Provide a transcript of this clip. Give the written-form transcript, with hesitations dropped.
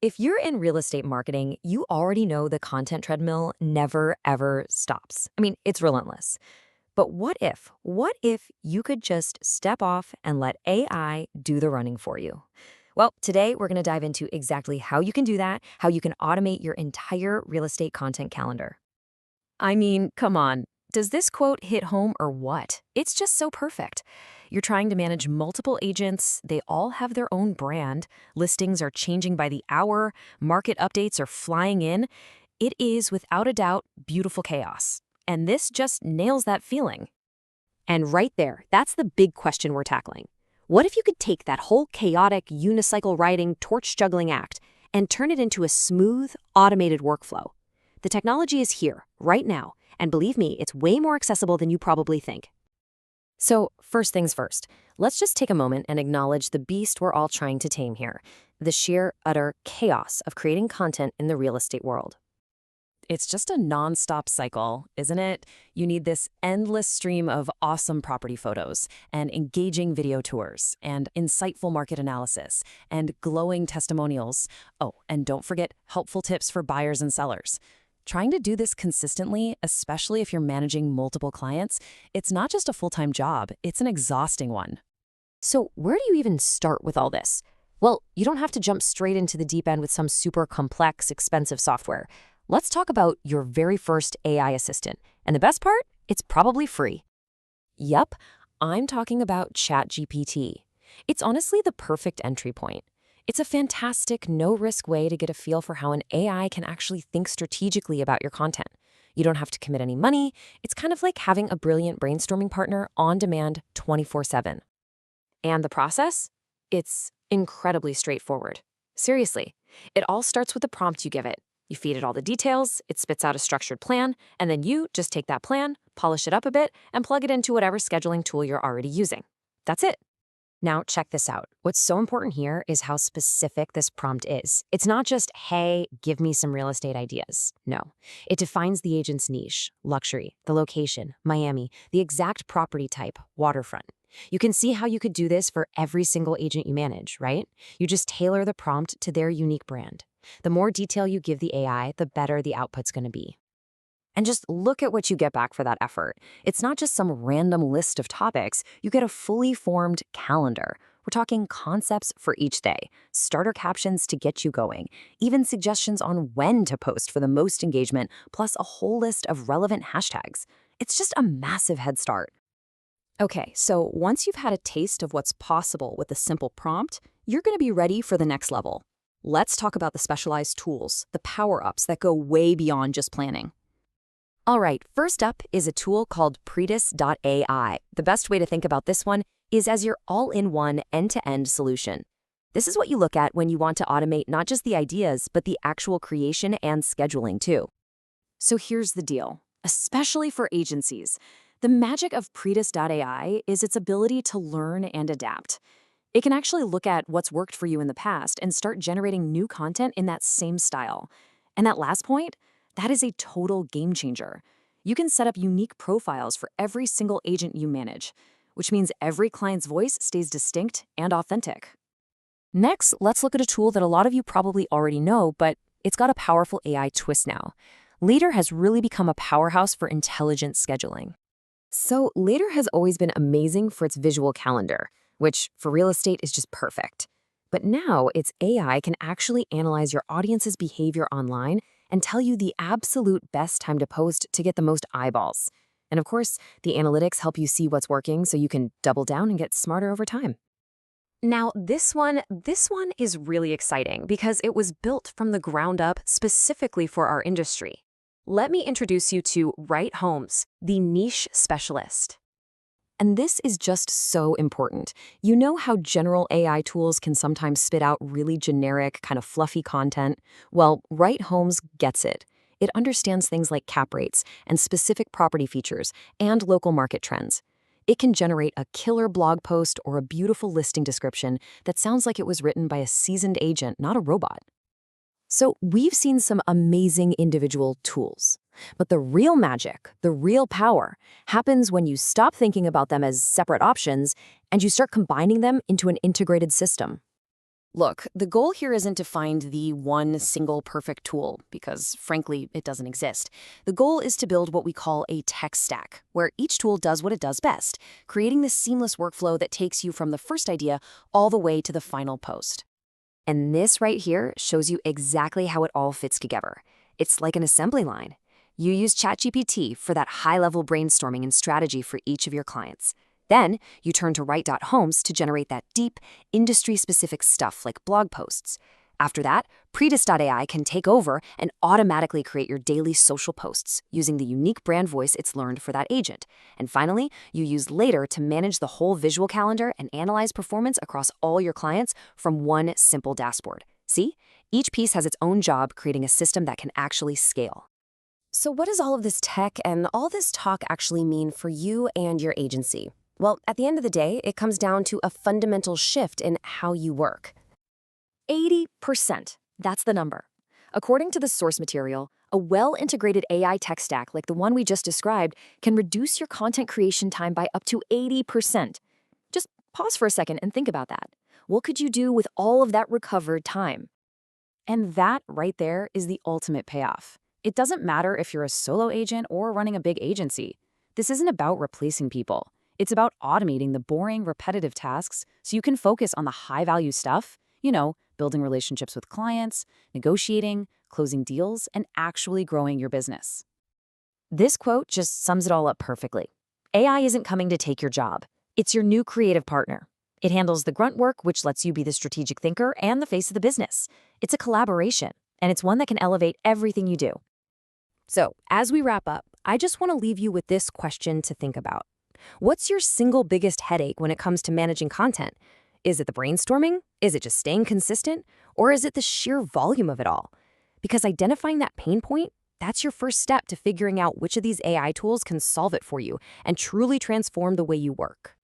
If you're in real estate marketing, you already know the content treadmill never, ever stops. I mean, it's relentless. But what if? What if you could just step off and let AI do the running for you? Well, today we're going to dive into exactly how you can do that, how you can automate your entire real estate content calendar. I mean, come on. Does this quote hit home or what? It's just so perfect. You're trying to manage multiple agents, they all have their own brand, listings are changing by the hour, market updates are flying in. It is, without a doubt, beautiful chaos. And this just nails that feeling. And right there, that's the big question we're tackling. What if you could take that whole chaotic, unicycle riding, torch juggling act and turn it into a smooth, automated workflow? The technology is here, right now, and believe me, it's way more accessible than you probably think. So, first things first, let's just take a moment and acknowledge the beast we're all trying to tame here, the sheer, utter chaos of creating content in the real estate world. It's just a nonstop cycle, isn't it? You need this endless stream of awesome property photos and engaging video tours and insightful market analysis and glowing testimonials. Oh, and don't forget helpful tips for buyers and sellers. Trying to do this consistently, especially if you're managing multiple clients, it's not just a full-time job, it's an exhausting one. So where do you even start with all this? Well, you don't have to jump straight into the deep end with some super complex, expensive software. Let's talk about your very first AI assistant. And the best part? It's probably free. Yep, I'm talking about ChatGPT. It's honestly the perfect entry point. It's a fantastic, no-risk way to get a feel for how an AI can actually think strategically about your content. You don't have to commit any money. It's kind of like having a brilliant brainstorming partner on demand 24/7. And the process? It's incredibly straightforward. Seriously, it all starts with the prompt you give it. You feed it all the details, it spits out a structured plan, and then you just take that plan, polish it up a bit, and plug it into whatever scheduling tool you're already using. That's it. Now, check this out. What's so important here is how specific this prompt is. It's not just, hey, give me some real estate ideas. No, it defines the agent's niche, luxury, the location, Miami, the exact property type, waterfront. You can see how you could do this for every single agent you manage, right? You just tailor the prompt to their unique brand. The more detail you give the AI, the better the output's going to be. And just look at what you get back for that effort. It's not just some random list of topics. You get a fully formed calendar. We're talking concepts for each day, starter captions to get you going, even suggestions on when to post for the most engagement, plus a whole list of relevant hashtags. It's just a massive head start. Okay, so once you've had a taste of what's possible with a simple prompt, you're going to be ready for the next level. Let's talk about the specialized tools, the power-ups that go way beyond just planning. All right, first up is a tool called Predis.ai. The best way to think about this one is as your all-in-one end-to-end solution. This is what you look at when you want to automate not just the ideas, but the actual creation and scheduling too. So here's the deal, especially for agencies. The magic of Predis.ai is its ability to learn and adapt. It can actually look at what's worked for you in the past and start generating new content in that same style. And that last point, that is a total game changer. You can set up unique profiles for every single agent you manage, which means every client's voice stays distinct and authentic. Next, let's look at a tool that a lot of you probably already know, but it's got a powerful AI twist now. Later has really become a powerhouse for intelligent scheduling. So Later has always been amazing for its visual calendar, which for real estate is just perfect. But now its AI can actually analyze your audience's behavior online and tell you the absolute best time to post to get the most eyeballs. And of course, the analytics help you see what's working so you can double down and get smarter over time. Now, this one is really exciting because it was built from the ground up specifically for our industry. Let me introduce you to Write.homes, the niche specialist. And this is just so important. You know how general AI tools can sometimes spit out really generic, kind of fluffy content? Well, Write.homes gets it. It understands things like cap rates and specific property features and local market trends. It can generate a killer blog post or a beautiful listing description that sounds like it was written by a seasoned agent, not a robot. So we've seen some amazing individual tools, but the real magic, the real power, happens when you stop thinking about them as separate options and you start combining them into an integrated system. Look, the goal here isn't to find the one single perfect tool, because frankly, it doesn't exist. The goal is to build what we call a tech stack, where each tool does what it does best, creating this seamless workflow that takes you from the first idea all the way to the final post. And this right here shows you exactly how it all fits together. It's like an assembly line. You use ChatGPT for that high-level brainstorming and strategy for each of your clients. Then you turn to Write.homes to generate that deep, industry-specific stuff like blog posts. After that, Predis.ai can take over and automatically create your daily social posts using the unique brand voice it's learned for that agent. And finally, you use Later to manage the whole visual calendar and analyze performance across all your clients from one simple dashboard. See? Each piece has its own job, creating a system that can actually scale. So what does all of this tech and all this talk actually mean for you and your agency? Well, at the end of the day, it comes down to a fundamental shift in how you work. 80%. That's the number. According to the source material, a well-integrated AI tech stack like the one we just described can reduce your content creation time by up to 80%. Just pause for a second and think about that. What could you do with all of that recovered time? And that right there is the ultimate payoff. It doesn't matter if you're a solo agent or running a big agency. This isn't about replacing people. It's about automating the boring, repetitive tasks so you can focus on the high-value stuff, building relationships with clients, negotiating, closing deals, and actually growing your business. This quote just sums it all up perfectly. AI isn't coming to take your job. It's your new creative partner. It handles the grunt work, which lets you be the strategic thinker and the face of the business. It's a collaboration, and it's one that can elevate everything you do. So, as we wrap up, I just want to leave you with this question to think about. What's your single biggest headache when it comes to managing content? Is it the brainstorming? Is it just staying consistent? Or is it the sheer volume of it all? Because identifying that pain point, that's your first step to figuring out which of these AI tools can solve it for you and truly transform the way you work.